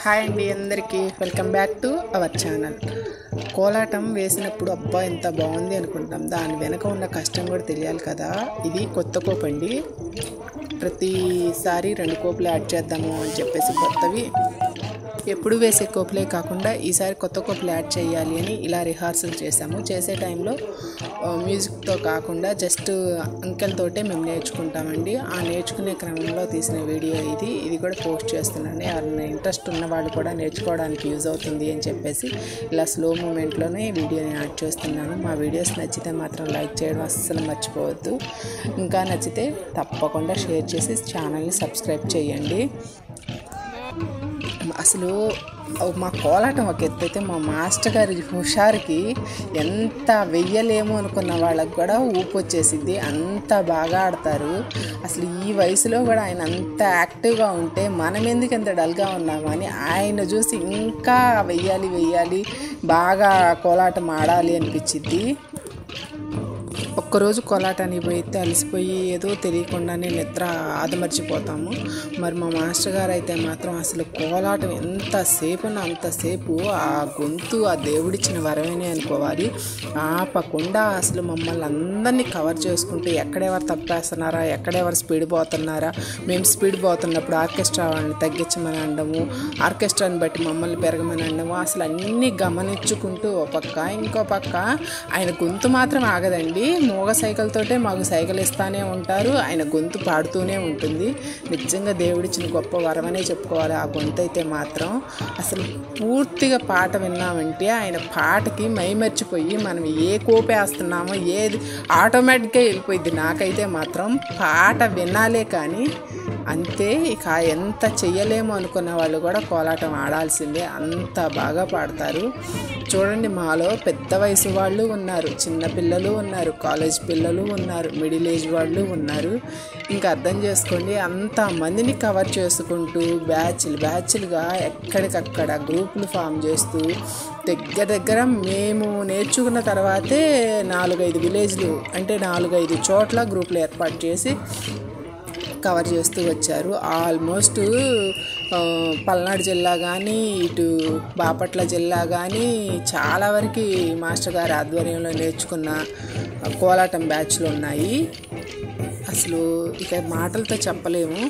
Hi అండి, అందరికీ welcome back to our channel. Kolatam వేసినప్పుడు అబ్బా ఎంత బాగుంది అనుకుంటాం, దాని వెనక ఉన్న కష్టం కూడా తెలియాలి కదా. ఇది కొత్త కోపు అండి. ప్రతిసారి 2 కోపులు యాడ్ చేద్దాము అని చెప్పేసి కొత్తవి ఎప్పుడు వేసే కోపులే కాకుండా ఈసారి కొత్త కోపులు యాడ్ చేయాలి అని ఇలా రిహార్సల్ చేసాము. చేసే టైంలో మ్యూజిక్తో కాకుండా జస్ట్ అంకెలతోటే మేము నేర్చుకుంటామండి. ఆ నేర్చుకునే క్రమంలో తీసిన వీడియో ఇది కూడా పోస్ట్ చేస్తున్నాను. ఎవరైనా ఇంట్రెస్ట్ ఉన్న వాళ్ళు కూడా నేర్చుకోవడానికి యూజ్ అవుతుంది అని చెప్పేసి ఇలా స్లో మూమెంట్లోనే వీడియోని యాడ్ చేస్తున్నాను. మా వీడియోస్ నచ్చితే మాత్రం లైక్ చేయడం అస్సలు మర్చిపోవద్దు. ఇంకా నచ్చితే తప్పకుండా షేర్ చేసి ఛానల్ని సబ్స్క్రైబ్ చేయండి. అసలు మా కోలాటం ఒక ఎత్తైతే మా మాస్టర్ గారి హుషారుకి ఎంత వెయ్యలేము అనుకున్న వాళ్ళకి కూడా ఊపు వచ్చేసింది. అంత బాగా ఆడతారు. అసలు ఈ వయసులో కూడా ఆయన అంత యాక్టివ్గా ఉంటే మనం ఎందుకు ఎంత డల్గా ఉన్నామని ఆయన చూసి ఇంకా వెయ్యాలి బాగా కోలాటం ఆడాలి అనిపించింది. ఒక్కరోజు కోలాటానికి పోయితే అలసిపోయి ఏదో తెలియకుండానే నిద్ర ఆదమర్చిపోతాము. మరి మా మాస్టర్ గారు అయితే మాత్రం అసలు కోలాటం ఎంతసేపున్నా అంతసేపు ఆ గొంతు ఆ దేవుడిచ్చిన వరమేనే అనుకోవాలి. ఆపకుండా అసలు మమ్మల్ని అందరినీ కవర్ చేసుకుంటూ ఎక్కడెవరు తప్పేస్తున్నారా, ఎక్కడెవరు స్పీడ్ పోతున్నారా, మేము స్పీడ్ పోతున్నప్పుడు ఆర్కెస్ట్రా వాళ్ళని తగ్గించమని అనడము, ఆర్కెస్ట్రాని బట్టి మమ్మల్ని పెరగమని అనడము, అసలు అన్నీ గమనించుకుంటూ ఒక పక్క ఇంకో పక్క ఆయన గొంతు మాత్రం ఆగదండి. మోగ సైకిల్తోటే మాకు సైకిల్ ఇస్తానే ఉంటారు. ఆయన గొంతు పాడుతూనే ఉంటుంది. నిజంగా దేవుడిచ్చిన గొప్ప వరమనే చెప్పుకోవాలి. ఆ గొంతు అయితే మాత్రం అసలు పూర్తిగా పాట విన్నామంటే ఆయన పాటకి మైమర్చిపోయి మనం ఏ కోపేస్తున్నామో ఏది ఆటోమేటిక్గా వెళ్ళిపోయింది. నాకైతే మాత్రం పాట వినాలే కానీ అంతే. ఇక ఎంత చెయ్యలేము అనుకున్న వాళ్ళు కూడా కోలాటం ఆడాల్సిందే, అంత బాగా పాడతారు. చూడండి, మాలో పెద్ద వయసు వాళ్ళు ఉన్నారు, చిన్న పిల్లలు ఉన్నారు, కాలేజ్ పిల్లలు ఉన్నారు, మిడిల్ ఏజ్ వాళ్ళు ఉన్నారు. ఇంకా అర్థం చేసుకోండి, అంతమందిని కవర్ చేసుకుంటూ బ్యాచ్లుగా ఎక్కడికక్కడ గ్రూపులు ఫామ్ చేస్తూ దగ్గర మేము నేర్చుకున్న తర్వాతే 4-5 విలేజ్లు అంటే 4-5 చోట్ల గ్రూపులు ఏర్పాటు చేసి కవర్ చేస్తూ వచ్చారు. ఆల్మోస్ట్ పల్నాడు జిల్లా కానీ ఇటు బాపట్ల జిల్లా కానీ చాలా వరకు మాస్టర్ గారి ఆధ్వర్యంలో నేర్చుకున్న కోలాటం బ్యాచ్లు ఉన్నాయి. అసలు ఇక మాటలతో చెప్పలేము.